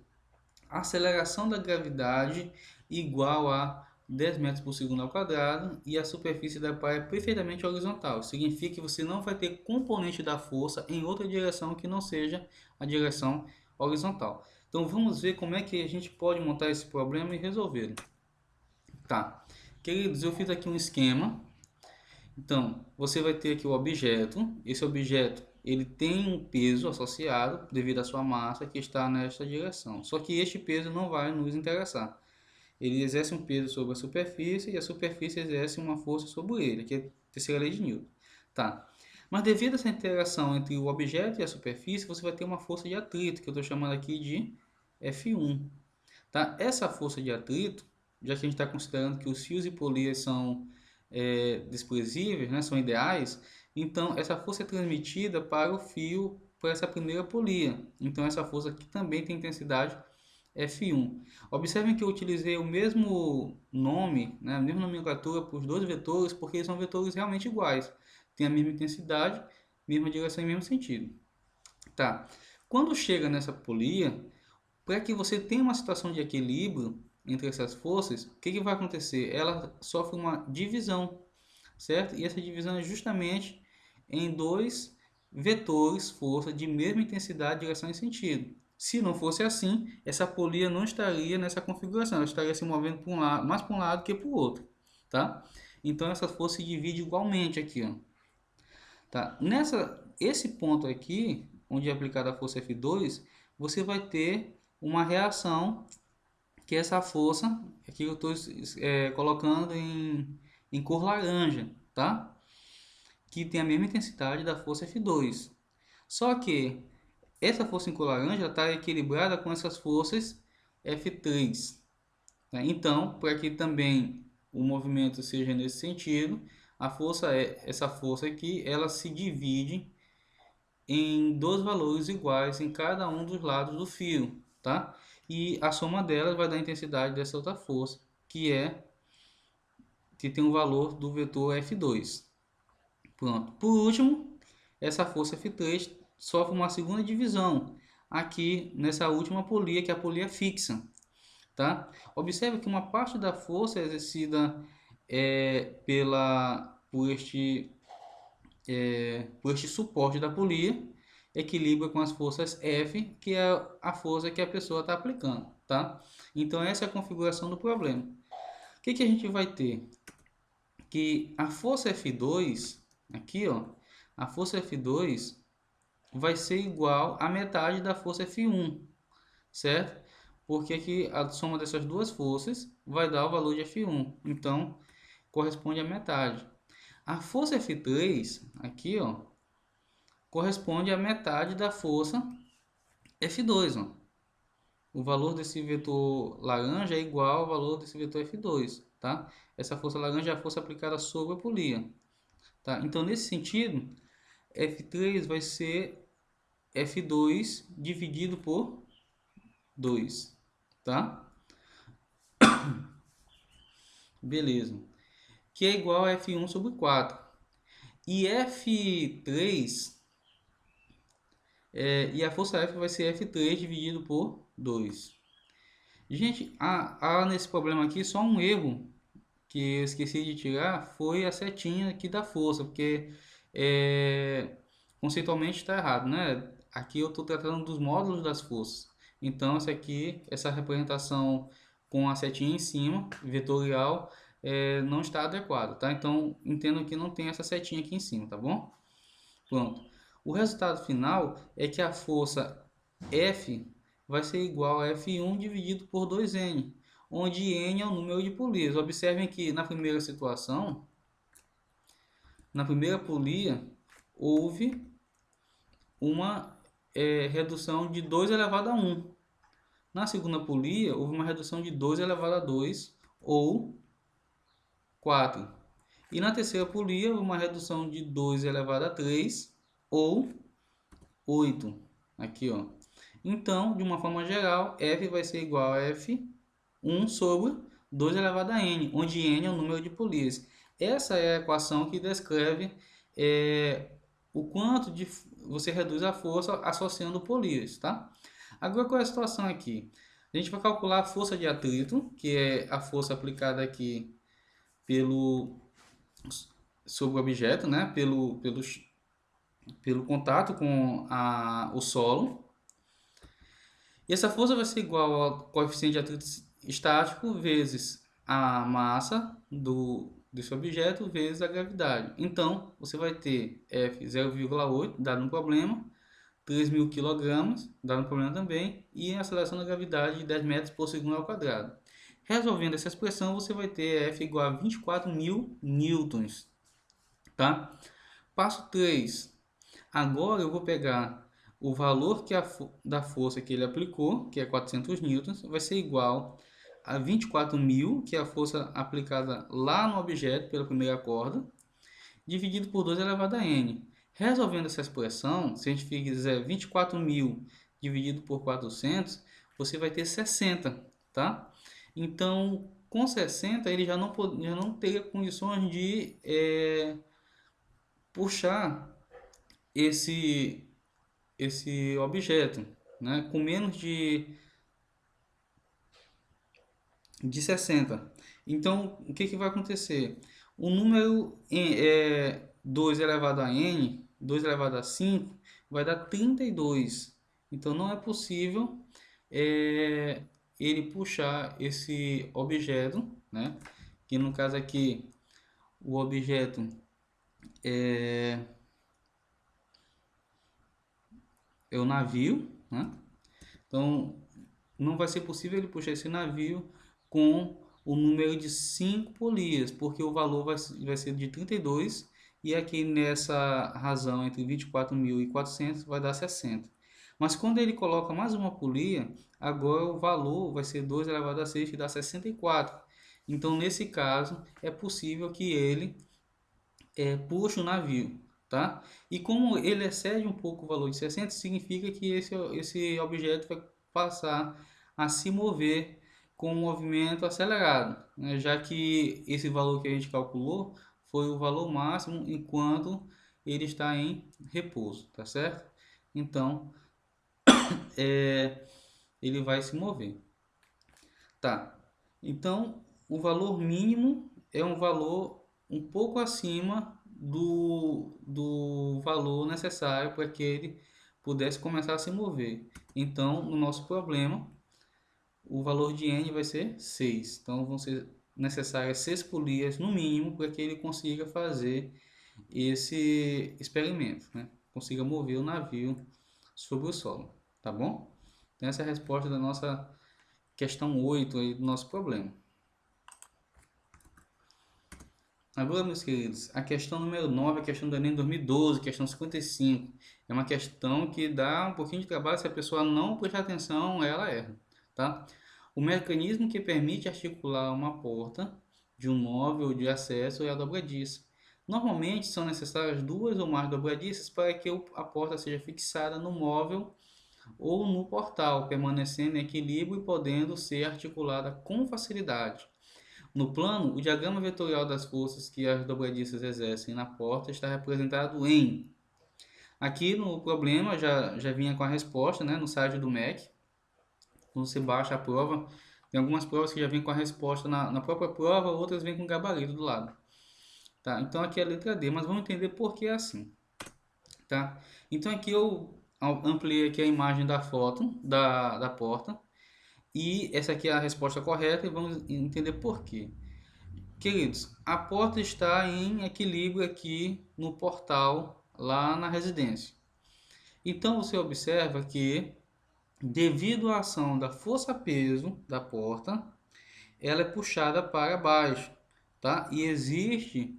a aceleração da gravidade igual a 10 metros por segundo ao quadrado e a superfície da praia é perfeitamente horizontal. Significa que você não vai ter componente da força em outra direção que não seja a direção horizontal. Então vamos ver como é que a gente pode montar esse problema e resolvê-lo. Tá, queridos, eu fiz aqui um esquema. Então, você vai ter aqui o objeto. Esse objeto ele tem um peso associado devido à sua massa que está nesta direção. Só que este peso não vai nos interessar. Ele exerce um peso sobre a superfície e a superfície exerce uma força sobre ele, que é a terceira lei de Newton. Tá. Mas devido a essa interação entre o objeto e a superfície, você vai ter uma força de atrito, que eu estou chamando aqui de F1. Tá? Essa força de atrito, já que a gente está considerando que os fios e polias são desprezíveis, né, são ideais, então essa força é transmitida para o fio, para essa primeira polia. Então essa força aqui também tem intensidade F1. Observem que eu utilizei o mesmo nome, né, a mesma nomenclatura para os dois vetores, porque eles são vetores realmente iguais. Tem a mesma intensidade, mesma direção e mesmo sentido. Tá. Quando chega nessa polia, para que você tenha uma situação de equilíbrio, entre essas forças, o que vai acontecer? Ela sofre uma divisão, certo? E essa divisão é justamente em dois vetores, força de mesma intensidade, direção e sentido. Se não fosse assim, essa polia não estaria nessa configuração, ela estaria se movendo para um lado, mais para um lado que para o outro, tá? Então essa força se divide igualmente aqui, ó. Tá? Esse ponto aqui, onde é aplicada a força F2, você vai ter uma reação que é essa força, aqui eu estou colocando em cor laranja, tá? Que tem a mesma intensidade da força F2. Só que essa força em cor laranja está equilibrada com essas forças F3. Tá? Então, para que também o movimento seja nesse sentido, essa força aqui, ela se divide em dois valores iguais em cada um dos lados do fio, tá? E a soma delas vai dar a intensidade dessa outra força, que tem o valor do vetor F2. Pronto. Por último, essa força F3 sofre uma segunda divisão aqui nessa última polia, que é a polia fixa, tá? Observe que uma parte da força é exercida por este suporte da polia, equilibra com as forças F, que é a força que a pessoa está aplicando, tá? Então essa é a configuração do problema. O que a gente vai ter? Que a força F2, aqui ó, a força F2 vai ser igual à metade da força F1, certo? Porque aqui a soma dessas duas forças vai dar o valor de F1, então corresponde à metade. A força F3, aqui ó, corresponde à metade da força F2, ó. O valor desse vetor laranja é igual ao valor desse vetor F2, tá? Essa força laranja é a força aplicada sobre a polia, tá? Então, nesse sentido, F3 vai ser F2 dividido por 2, tá? Beleza. Que é igual a F1 sobre 4. E F3, e a força F vai ser F3 dividido por 2. Gente, há nesse problema aqui só um erro que eu esqueci de tirar, foi a setinha aqui da força, porque conceitualmente está errado, né? Aqui eu estou tratando dos módulos das forças. Então, essa representação com a setinha em cima, vetorial, não está adequada, tá? Então, entendo que não tem essa setinha aqui em cima, tá bom? Pronto. O resultado final é que a força F vai ser igual a F1 dividido por 2N, onde N é o número de polias. Observem que na primeira polia, houve uma redução de 2 elevado a 1. Na segunda polia, houve uma redução de 2 elevado a 2, ou 4. E na terceira polia, houve uma redução de 2 elevado a 3, ou 8. Aqui, ó. Então, de uma forma geral, F vai ser igual a F1 sobre 2 elevado a N, onde N é o número de polias. Essa é a equação que descreve o quanto você reduz a força associando polias, tá? Agora, qual é a situação aqui? A gente vai calcular a força de atrito, que é a força aplicada aqui sobre o objeto, né? Pelo contato com o solo. E essa força vai ser igual ao coeficiente de atrito estático vezes a massa desse objeto vezes a gravidade. Então, você vai ter F 0,8 dado no problema, 3.000 kg dado no problema também, e a aceleração da gravidade de 10 metros por segundo ao quadrado. Resolvendo essa expressão, você vai ter F igual a 24.000 newtons. Tá? Passo 3. Agora eu vou pegar o valor da força que ele aplicou, que é 400 newtons, vai ser igual a 24.000, que é a força aplicada lá no objeto pela primeira corda, dividido por 2 elevado a n. Resolvendo essa expressão, se a gente fizer 24.000 dividido por 400, você vai ter 60, tá? Então, com 60, ele já não teria condições de puxar esse objeto, né? Com menos de de 60. Então, o que vai acontecer? O número 2 elevado a n, 2 elevado a 5, vai dar 32. Então, não é possível é, ele puxar esse objeto, né? Que no caso aqui, o objeto é o navio, né? Então, não vai ser possível ele puxar esse navio com o número de 5 polias, porque o valor vai ser de 32 e aqui nessa razão entre 24.400 vai dar 60. Mas quando ele coloca mais uma polia, agora o valor vai ser 2 elevado a 6, que dá 64. Então, nesse caso, é possível que ele puxe o navio, tá? E como ele excede um pouco o valor de 60, significa que esse objeto vai passar a se mover com um movimento acelerado, né? Já que esse valor que a gente calculou foi o valor máximo enquanto ele está em repouso, tá certo? Então, ele vai se mover. Tá. Então, o valor mínimo é um valor um pouco acima do valor necessário para que ele pudesse começar a se mover. Então, no nosso problema, o valor de n vai ser 6. Então, vão ser necessárias 6 polias no mínimo para que ele consiga fazer esse experimento, né? Consiga mover o navio sobre o solo, tá bom? Então, essa é a resposta da nossa questão 8 aí do nosso problema. Agora, meus queridos, a questão número 9, a questão do Enem 2012, questão 55, é uma questão que dá um pouquinho de trabalho, se a pessoa não prestar atenção, ela erra, tá? O mecanismo que permite articular uma porta de um móvel de acesso é a dobradiça. Normalmente são necessárias duas ou mais dobradiças para que a porta seja fixada no móvel ou no portal, permanecendo em equilíbrio e podendo ser articulada com facilidade. No plano, o diagrama vetorial das forças que as dobradiças exercem na porta está representado em... Aqui no problema já vinha com a resposta, né, no site do MEC. Quando você baixa a prova, tem algumas provas que já vêm com a resposta na própria prova, outras vêm com gabarito do lado. Tá? Então aqui é a letra D, mas vamos entender por que é assim. Tá? Então aqui eu ampliei aqui a imagem da foto da porta. E essa aqui é a resposta correta e vamos entender por quê. Queridos, a porta está em equilíbrio aqui no portal, lá na residência. Então você observa que, devido à ação da força-peso da porta, ela é puxada para baixo, tá? E existe,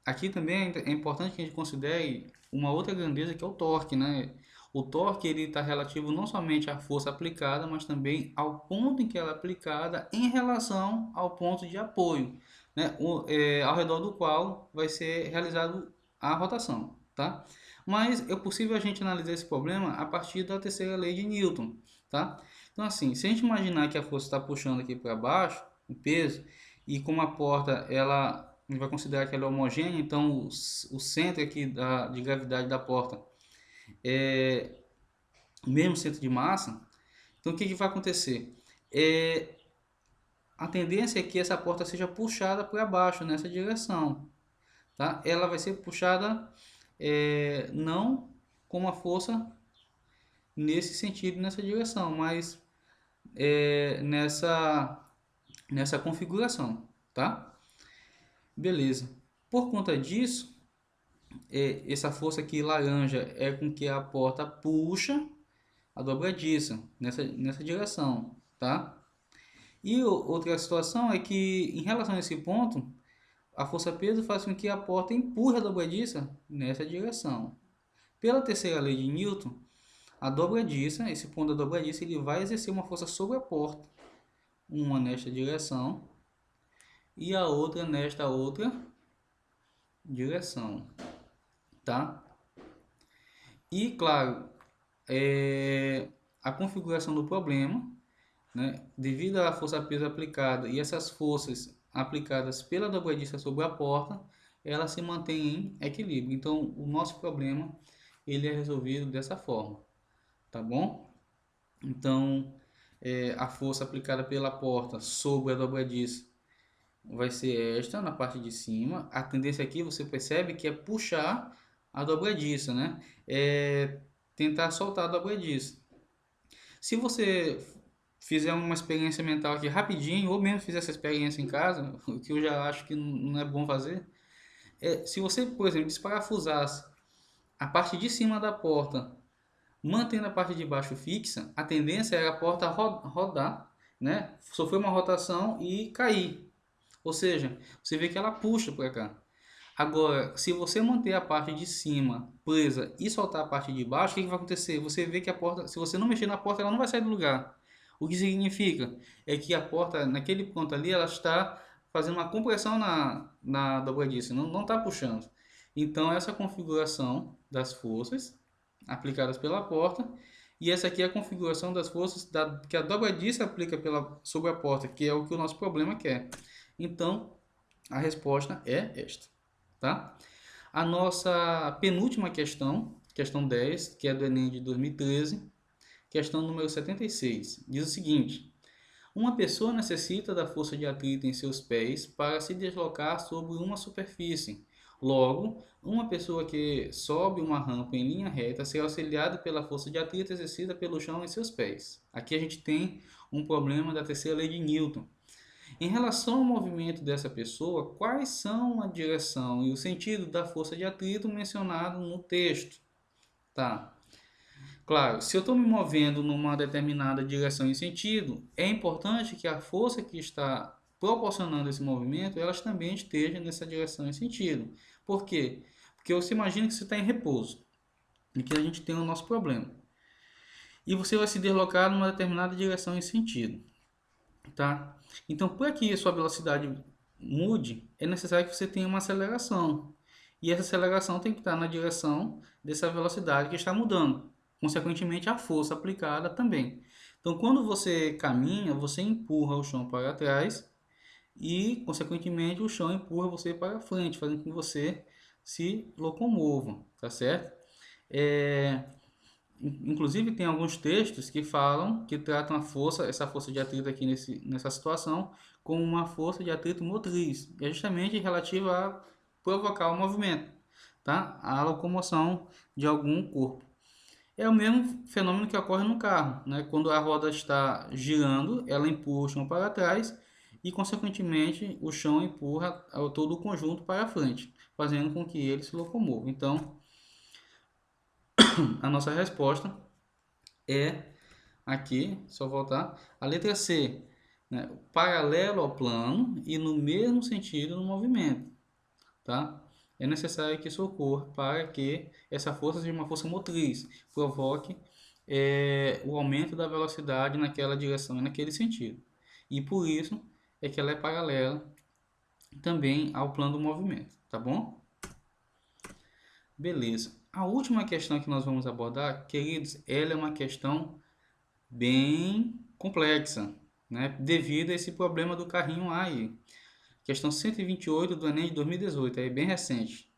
aqui também é importante que a gente considere uma outra grandeza que é o torque, né? O torque ele está relativo não somente à força aplicada, mas também ao ponto em que ela é aplicada em relação ao ponto de apoio, né? Ao redor do qual vai ser realizado a rotação, tá? Mas é possível a gente analisar esse problema a partir da terceira lei de Newton, tá? Então assim, se a gente imaginar que a força está puxando aqui para baixo, o peso, e como a porta ela a gente vai considerar que ela é homogênea, então o centro aqui de gravidade da porta é o mesmo centro de massa, então o que vai acontecer? A tendência é que essa porta seja puxada para baixo nessa direção, tá? Ela vai ser puxada não com uma força nesse sentido, nessa direção, mas nessa configuração, tá? Beleza. Por conta disso, essa força aqui laranja é com que a porta puxa a dobradiça nessa direção, tá? E outra situação é que, em relação a esse ponto, a força-peso faz com que a porta empurre a dobradiça nessa direção. Pela terceira lei de Newton, a dobradiça, esse ponto da dobradiça, ele vai exercer uma força sobre a porta, uma nesta direção e a outra nesta outra direção, tá? E claro, a configuração do problema, né, devido à força-peso aplicada e essas forças aplicadas pela dobradiça sobre a porta, ela se mantém em equilíbrio. Então, o nosso problema ele é resolvido dessa forma, tá bom? Então, a força aplicada pela porta sobre a dobradiça vai ser esta na parte de cima. A tendência aqui você percebe que é puxar a dobradiça, né? É tentar soltar a dobradiça. Se você fizer uma experiência mental aqui rapidinho, ou mesmo fizer essa experiência em casa, o que eu já acho que não é bom fazer, se você, por exemplo, desparafusasse a parte de cima da porta, mantendo a parte de baixo fixa, a tendência era a porta rodar, né? Sofrer uma rotação e cair. Ou seja, você vê que ela puxa para cá. Agora, se você manter a parte de cima presa e soltar a parte de baixo, o que vai acontecer? Você vê que a porta, se você não mexer na porta, ela não vai sair do lugar. O que significa é que a porta, naquele ponto ali, ela está fazendo uma compressão na dobradiça, não está puxando. Então, essa configuração das forças aplicadas pela porta, e essa aqui é a configuração das forças que a dobradiça aplica sobre a porta, que é o que o nosso problema quer. Então, a resposta é esta, tá? A nossa penúltima questão, questão 10, que é do Enem de 2013, questão número 76, diz o seguinte: uma pessoa necessita da força de atrito em seus pés para se deslocar sobre uma superfície. Logo, uma pessoa que sobe uma rampa em linha reta será auxiliada pela força de atrito exercida pelo chão em seus pés. Aqui a gente tem um problema da terceira lei de Newton. Em relação ao movimento dessa pessoa, quais são a direção e o sentido da força de atrito mencionado no texto? Tá. Claro, se eu estou me movendo numa determinada direção e sentido, é importante que a força que está proporcionando esse movimento, elas também esteja nessa direção e sentido. Por quê? Porque você imagina que você está em repouso e que a gente tem o nosso problema. E você vai se deslocar numa determinada direção e sentido, tá? Então, para que a sua velocidade mude, é necessário que você tenha uma aceleração. E essa aceleração tem que estar na direção dessa velocidade que está mudando. Consequentemente, a força aplicada também. Então, quando você caminha, você empurra o chão para trás e, consequentemente, o chão empurra você para frente, fazendo com que você se locomova, tá certo? Inclusive, tem alguns textos que falam, que tratam essa força de atrito aqui nessa situação, como uma força de atrito motriz, que é justamente relativa a provocar o movimento, tá? A locomoção de algum corpo. É o mesmo fenômeno que ocorre no carro, né? Quando a roda está girando, ela empurra o chão para trás e, consequentemente, o chão empurra todo o conjunto para frente, fazendo com que ele se locomova. Então, a nossa resposta é aqui, só voltar, a letra C, né? Paralelo ao plano e no mesmo sentido no movimento, tá? É necessário que isso ocorra para que essa força seja uma força motriz, provoque o aumento da velocidade naquela direção e naquele sentido. E por isso é que ela é paralela também ao plano do movimento, tá bom? Beleza. A última questão que nós vamos abordar, queridos, ela é uma questão bem complexa, né? Devido a esse problema do carrinho A aí. Questão 128 do Enem de 2018, é bem recente.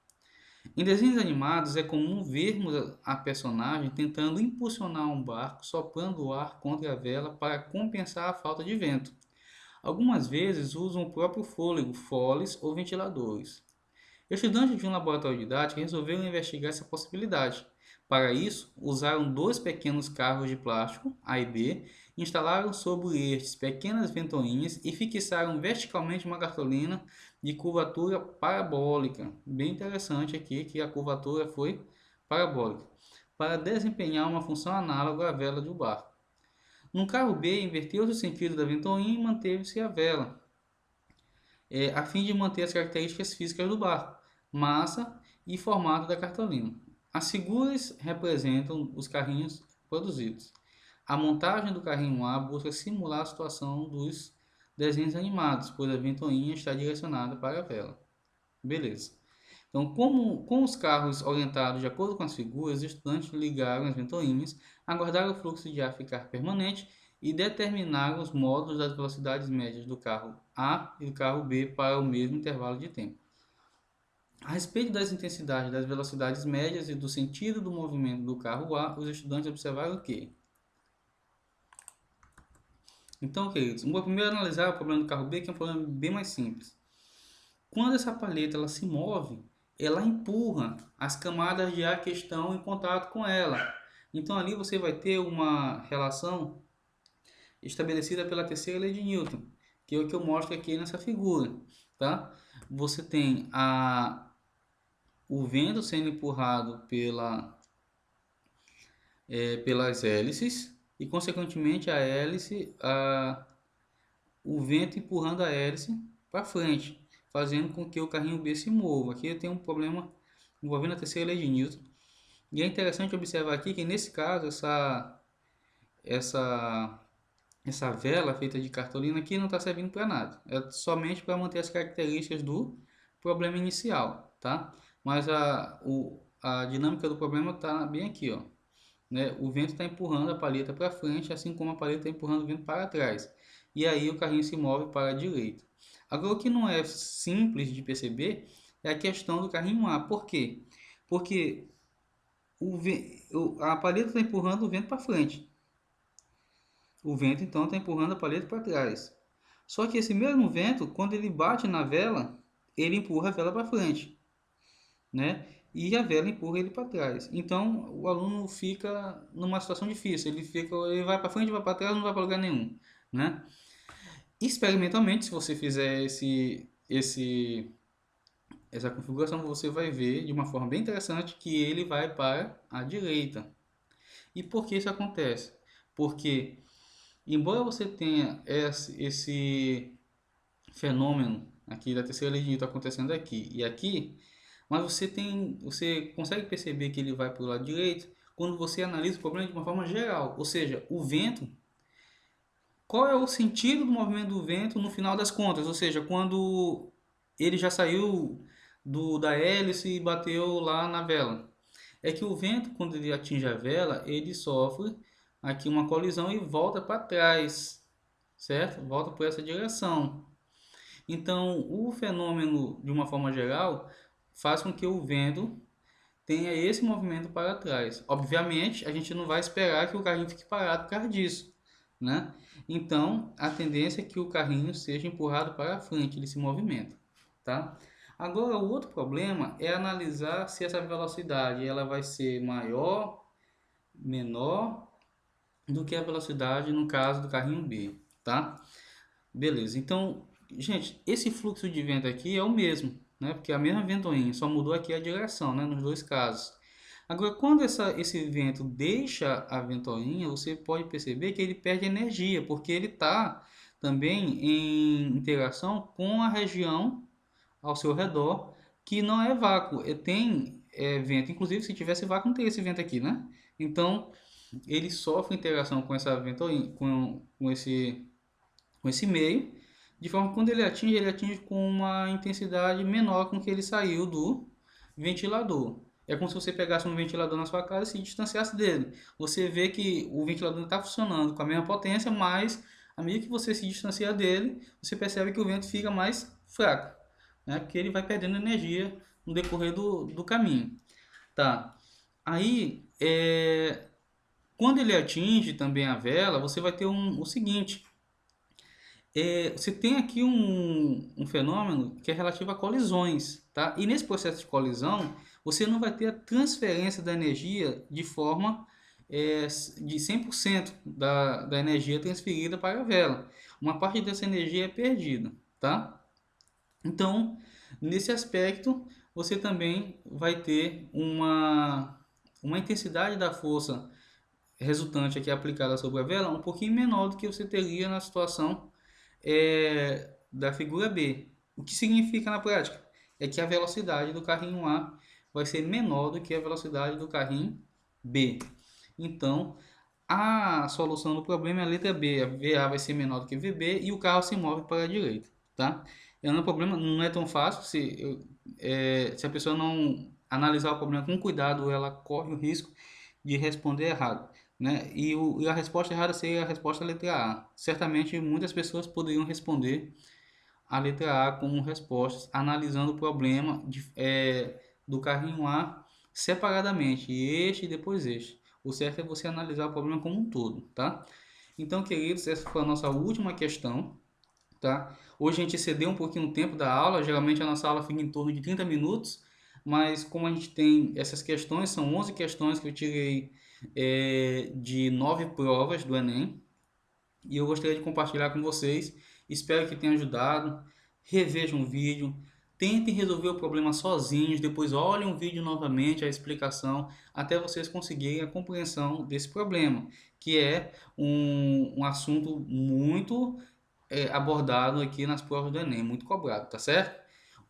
Em desenhos animados é comum vermos a personagem tentando impulsionar um barco soprando o ar contra a vela para compensar a falta de vento. Algumas vezes usam o próprio fôlego, foles ou ventiladores. Estudantes de um laboratório didático resolveram investigar essa possibilidade. Para isso, usaram dois pequenos carros de plástico, A e B, instalaram sobre estes pequenas ventoinhas e fixaram verticalmente uma cartolina de curvatura parabólica. Bem interessante aqui que a curvatura foi parabólica, para desempenhar uma função análoga à vela do barco. No carro B, inverteu-se o sentido da ventoinha e manteve-se a vela, a fim de manter as características físicas do barco, massa e formato da cartolina. As figuras representam os carrinhos produzidos. A montagem do carrinho A busca simular a situação dos desenhos animados, pois a ventoinha está direcionada para a vela. Beleza. Então, com os carros orientados de acordo com as figuras, os estudantes ligaram as ventoinhas, aguardaram o fluxo de ar ficar permanente e determinaram os módulos das velocidades médias do carro A e do carro B para o mesmo intervalo de tempo. A respeito das intensidades das velocidades médias e do sentido do movimento do carro A, os estudantes observaram que Então, queridos, vamos primeiro analisar o problema do carro B, que é um problema bem mais simples. Quando essa palheta ela se move, ela empurra as camadas de ar que estão em contato com ela. Então ali você vai ter uma relação estabelecida pela terceira lei de Newton, que é o que eu mostro aqui nessa figura, tá? Você tem o vento sendo empurrado pelas hélices e, consequentemente, o vento empurrando a hélice para frente, fazendo com que o carrinho B se mova. Aqui eu tenho um problema envolvendo a terceira lei de Newton. E é interessante observar aqui que, nesse caso, essa, essa vela feita de cartolina aqui não está servindo para nada. É somente para manter as características do problema inicial, tá? Mas a dinâmica do problema está bem aqui, ó. Né? O vento está empurrando a palheta para frente, assim como a palheta está empurrando o vento para trás. E aí o carrinho se move para a direita. Agora, o que não é simples de perceber é a questão do carrinho A. Por quê? Porque a palheta está empurrando o vento para frente. O vento, então, está empurrando a palheta para trás. Só que esse mesmo vento, quando ele bate na vela, ele empurra a vela para frente, né? E a vela empurra ele para trás. Então, o aluno fica numa situação difícil. Ele vai para frente, vai para trás, não vai para lugar nenhum, né? Experimentalmente, se você fizer essa configuração, você vai ver de uma forma bem interessante que ele vai para a direita. E por que isso acontece? Porque, embora você tenha esse fenômeno aqui da terceira lei de Newton acontecendo aqui e aqui, mas você consegue perceber que ele vai para o lado direito quando você analisa o problema de uma forma geral. Ou seja, o vento, qual é o sentido do movimento do vento no final das contas? Ou seja, quando ele já saiu da hélice e bateu lá na vela. É que o vento, quando ele atinge a vela, ele sofre aqui uma colisão e volta para trás, certo? Volta por essa direção. Então, o fenômeno, de uma forma geral, faz com que o vento tenha esse movimento para trás. Obviamente, a gente não vai esperar que o carrinho fique parado por causa disso, né? Então, a tendência é que o carrinho seja empurrado para frente, ele se movimenta, tá? Agora, o outro problema é analisar se essa velocidade ela vai ser maior, menor do que a velocidade no caso do carrinho B, tá? Beleza, então, gente, esse fluxo de vento aqui é o mesmo, né? Porque é a mesma ventoinha, só mudou aqui a direção, né? Nos dois casos. Agora, quando esse vento deixa a ventoinha, você pode perceber que ele perde energia, porque ele está também em interação com a região ao seu redor, que não é vácuo, tem vento. Inclusive, se tivesse vácuo, não teria esse vento aqui, né? Então, ele sofre interação com essa ventoinha, com esse meio, de forma que quando ele atinge com uma intensidade menor com que ele saiu do ventilador. É como se você pegasse um ventilador na sua casa e se distanciasse dele. Você vê que o ventilador está funcionando com a mesma potência, mas à medida que você se distancia dele, você percebe que o vento fica mais fraco, né? Porque ele vai perdendo energia no decorrer do caminho. Tá. Aí, quando ele atinge também a vela, você vai ter o seguinte: você tem aqui um fenômeno que é relativo a colisões, tá? E nesse processo de colisão, você não vai ter a transferência da energia de forma de 100% da energia transferida para a vela. Uma parte dessa energia é perdida, tá? Então, nesse aspecto, você também vai ter uma intensidade da força resultante aqui aplicada sobre a vela um pouquinho menor do que você teria na situação da figura B. O que significa na prática? É que a velocidade do carrinho A vai ser menor do que a velocidade do carrinho B. Então, a solução do problema é a letra B. A VA vai ser menor do que VB e o carro se move para a direita, tá? O problema não é tão fácil. Se a pessoa não analisar o problema com cuidado, ela corre o risco de responder errado, né? E a resposta errada seria a resposta letra A. Certamente muitas pessoas poderiam responder a letra A como respostas, analisando o problema do carrinho A separadamente, este e depois este. O certo é você analisar o problema como um todo, tá? Então, queridos, essa foi a nossa última questão, tá? Hoje a gente excedeu um pouquinho o tempo da aula, geralmente a nossa aula fica em torno de 30 minutos, mas como a gente tem essas questões, são 11 questões que eu tirei de 9 provas do Enem, e eu gostaria de compartilhar com vocês. Espero que tenha ajudado. Revejam o vídeo, tentem resolver o problema sozinhos, depois olhem o vídeo novamente, a explicação, até vocês conseguirem a compreensão desse problema, que é um assunto muito abordado aqui nas provas do Enem, muito cobrado, tá certo?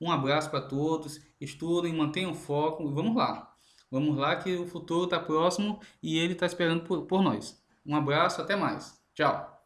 Um abraço para todos, estudem, mantenham o foco e vamos lá. Vamos lá que o futuro está próximo e ele está esperando por nós. Um abraço, até mais. Tchau.